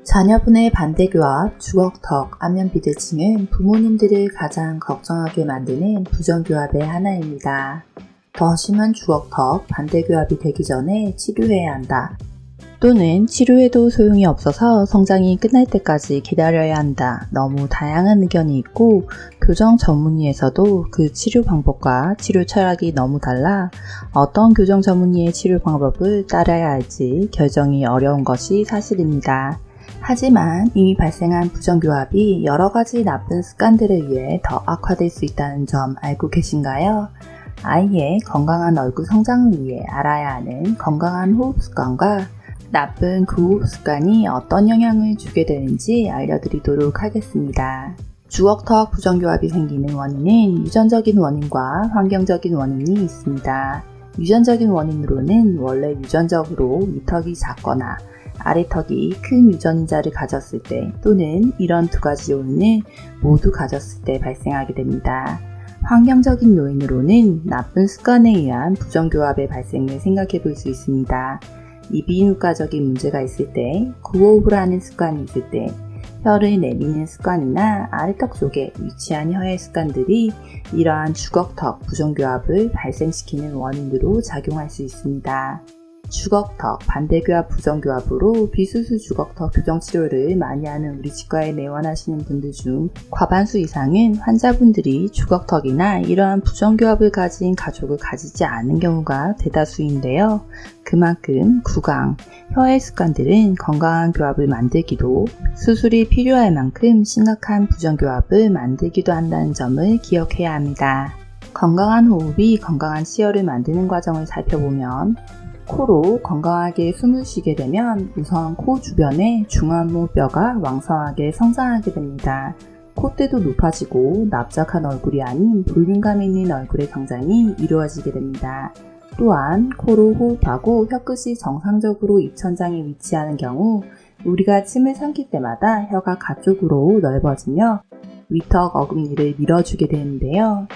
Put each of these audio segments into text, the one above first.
자녀분의 반대교합, 주걱턱, 안면비대칭은 부모님들을 가장 걱정하게 만드는 부정교합의 하나입니다. 더 심한 주걱턱, 반대교합이 되기 전에 치료해야 한다. 또는 치료해도 소용이 없어서 성장이 끝날 때까지 기다려야 한다. 너무 다양한 의견이 있고 교정 전문의에서도 그 치료 방법과 치료 철학이 너무 달라 어떤 교정 전문의의 치료 방법을 따라야 할지 결정이 어려운 것이 사실입니다. 하지만 이미 발생한 부정교합이 여러 가지 나쁜 습관들에 의해 더 악화될 수 있다는 점 알고 계신가요? 아이의 건강한 얼굴 성장을 위해 알아야 하는 건강한 호흡 습관과 나쁜 그 호흡 습관이 어떤 영향을 주게 되는지 알려드리도록 하겠습니다. 주걱턱 부정교합이 생기는 원인은 유전적인 원인과 환경적인 원인이 있습니다. 유전적인 원인으로는 원래 유전적으로 위턱이 작거나 아래턱이 큰 유전자를 가졌을 때 또는 이런 두 가지 요인을 모두 가졌을 때 발생하게 됩니다. 환경적인 요인으로는 나쁜 습관에 의한 부정교합의 발생을 생각해 볼 수 있습니다. 이비인후과적인 문제가 있을 때, 구호흡을 하는 습관이 있을 때, 혀를 내미는 습관이나 아래턱 쪽에 위치한 혀의 습관들이 이러한 주걱턱 부정교합을 발생시키는 원인으로 작용할 수 있습니다. 주걱턱, 반대교합, 부정교합으로 비수술 주걱턱 교정치료를 많이 하는 우리 치과에 내원하시는 분들 중 과반수 이상은 환자분들이 주걱턱이나 이러한 부정교합을 가진 가족을 가지지 않은 경우가 대다수인데요. 그만큼 구강, 혀의 습관들은 건강한 교합을 만들기도 수술이 필요할 만큼 심각한 부정교합을 만들기도 한다는 점을 기억해야 합니다. 건강한 호흡이 건강한 치열을 만드는 과정을 살펴보면 코로 건강하게 숨을 쉬게 되면 우선 코 주변에 중안무뼈가 왕성하게 성장하게 됩니다. 콧대도 높아지고 납작한 얼굴이 아닌 볼륨감 있는 얼굴의 성장이 이루어지게 됩니다. 또한 코로 호흡하고 혀끝이 정상적으로 입천장에 위치하는 경우 우리가 침을 삼킬 때마다 혀가 가쪽으로 넓어지며 위턱 어금니를 밀어주게 되는데요.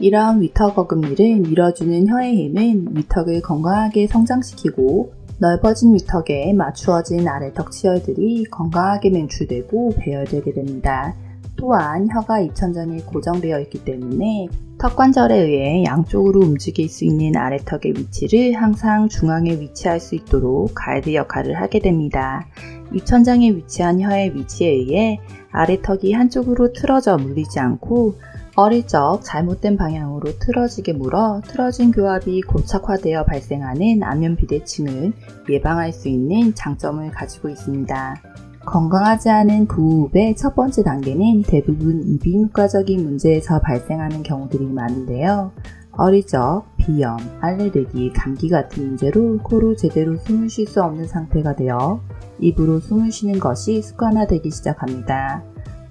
이러한 위턱 어금니를 밀어주는 혀의 힘은 위턱을 건강하게 성장시키고 넓어진 위턱에 맞추어진 아래턱 치열들이 건강하게 맹출되고 배열되게 됩니다. 또한 혀가 입천장에 고정되어 있기 때문에 턱관절에 의해 양쪽으로 움직일 수 있는 아래턱의 위치를 항상 중앙에 위치할 수 있도록 가이드 역할을 하게 됩니다. 입천장에 위치한 혀의 위치에 의해 아래턱이 한쪽으로 틀어져 물리지 않고 어릴 적 잘못된 방향으로 틀어지게 물어 틀어진 교합이 고착화되어 발생하는 안면비대칭을 예방할 수 있는 장점을 가지고 있습니다. 건강하지 않은 구호흡의 첫 번째 단계는 대부분 이비인후과적인 문제에서 발생하는 경우들이 많은데요. 어릴 적 비염, 알레르기, 감기 같은 문제로 코로 제대로 숨을 쉴 수 없는 상태가 되어 입으로 숨을 쉬는 것이 습관화되기 시작합니다.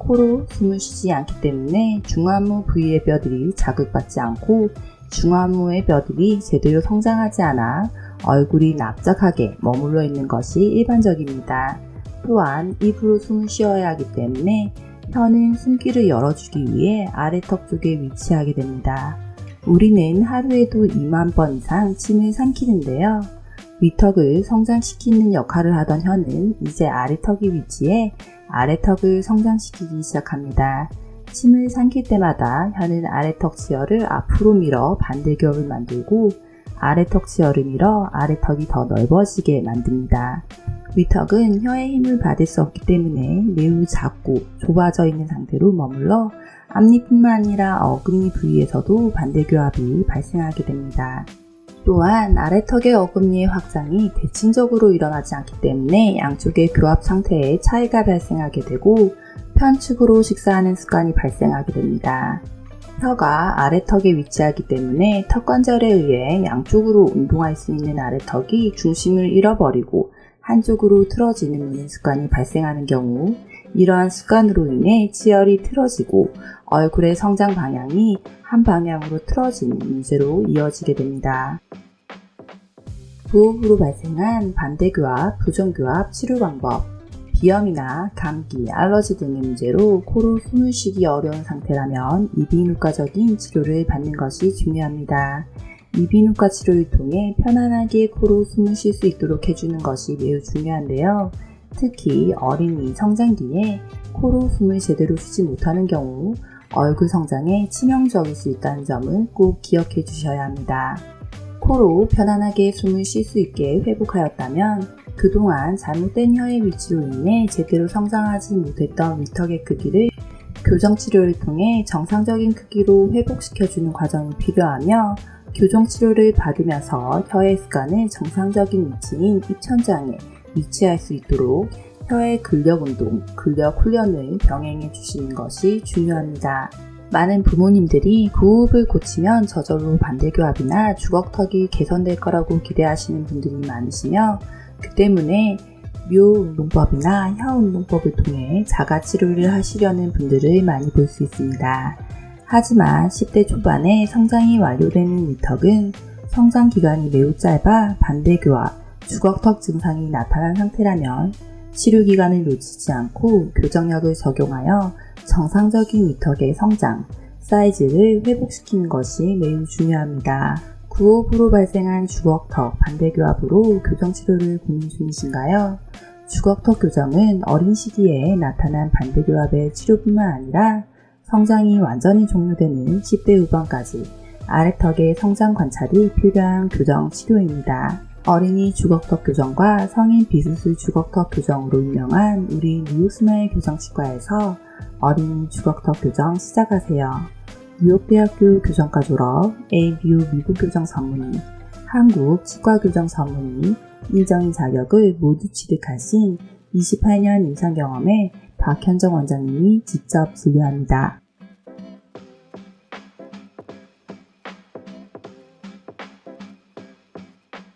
코로 숨을 쉬지 않기 때문에 중안무 부위의 뼈들이 자극받지 않고 중안무의 뼈들이 제대로 성장하지 않아 얼굴이 납작하게 머물러 있는 것이 일반적입니다. 또한 입으로 숨을 쉬어야 하기 때문에 혀는 숨길을 열어주기 위해 아래턱 쪽에 위치하게 됩니다. 우리는 하루에도 2만 번 이상 침을 삼키는데요. 위턱을 성장시키는 역할을 하던 혀는 이제 아래턱이 위치해 아래턱을 성장시키기 시작합니다. 침을 삼킬 때마다 혀는 아래턱 치열을 앞으로 밀어 반대교합을 만들고 아래턱 치열을 밀어 아래턱이 더 넓어지게 만듭니다. 위턱은 혀의 힘을 받을 수 없기 때문에 매우 작고 좁아져 있는 상태로 머물러 앞니뿐만 아니라 어금니 부위에서도 반대교합이 발생하게 됩니다. 또한 아래턱의 어금니의 확장이 대칭적으로 일어나지 않기 때문에 양쪽의 교합 상태에 차이가 발생하게 되고 편측으로 식사하는 습관이 발생하게 됩니다. 혀가 아래턱에 위치하기 때문에 턱관절에 의해 양쪽으로 운동할 수 있는 아래턱이 중심을 잃어버리고 한쪽으로 틀어지는 습관이 발생하는 경우 이러한 습관으로 인해 치열이 틀어지고 얼굴의 성장 방향이 한 방향으로 틀어지는 문제로 이어지게 됩니다. 부호흡으로 발생한 반대교합, 부정교합 치료 방법 비염이나 감기, 알러지 등의 문제로 코로 숨을 쉬기 어려운 상태라면 이비인후과적인 치료를 받는 것이 중요합니다. 이비인후과 치료를 통해 편안하게 코로 숨을 쉴 수 있도록 해주는 것이 매우 중요한데요. 특히 어린이 성장 뒤에 코로 숨을 제대로 쉬지 못하는 경우 얼굴 성장에 치명적일 수 있다는 점을 꼭 기억해 주셔야 합니다. 코로 편안하게 숨을 쉴 수 있게 회복하였다면 그동안 잘못된 혀의 위치로 인해 제대로 성장하지 못했던 위턱의 크기를 교정치료를 통해 정상적인 크기로 회복시켜주는 과정이 필요하며 교정치료를 받으면서 혀의 습관을 정상적인 위치인 입천장에 위치할 수 있도록 혀의 근력운동, 근력 훈련을 병행해 주시는 것이 중요합니다. 많은 부모님들이 구호흡을 고치면 저절로 반대교합이나 주걱턱이 개선될 거라고 기대하시는 분들이 많으시며 그 때문에 묘운동법이나 혀운동법을 통해 자가치료를 하시려는 분들을 많이 볼 수 있습니다. 하지만 10대 초반에 성장이 완료되는 위턱은 성장 기간이 매우 짧아 반대교합, 주걱턱 증상이 나타난 상태라면 치료 기간을 놓치지 않고 교정약을 적용하여 정상적인 위턱의 성장, 사이즈를 회복시키는 것이 매우 중요합니다. 구호흡으로 발생한 주걱턱 반대교합으로 교정치료를 고민 중이신가요? 주걱턱 교정은 어린 시기에 나타난 반대교합의 치료뿐만 아니라 성장이 완전히 종료되는 10대 후반까지 아래턱의 성장 관찰이 필요한 교정 치료입니다. 어린이 주걱턱 교정과 성인 비수술 주걱턱 교정으로 유명한 우리 뉴스마일 교정치과에서 어린이 주걱턱 교정 시작하세요. 뉴욕대학교 교정과 졸업, ABU 미국 교정 전문의, 한국 치과 교정 전문의, 일정인 자격을 모두 취득하신 28년 임상 경험의 박현정 원장님이 직접 진료합니다.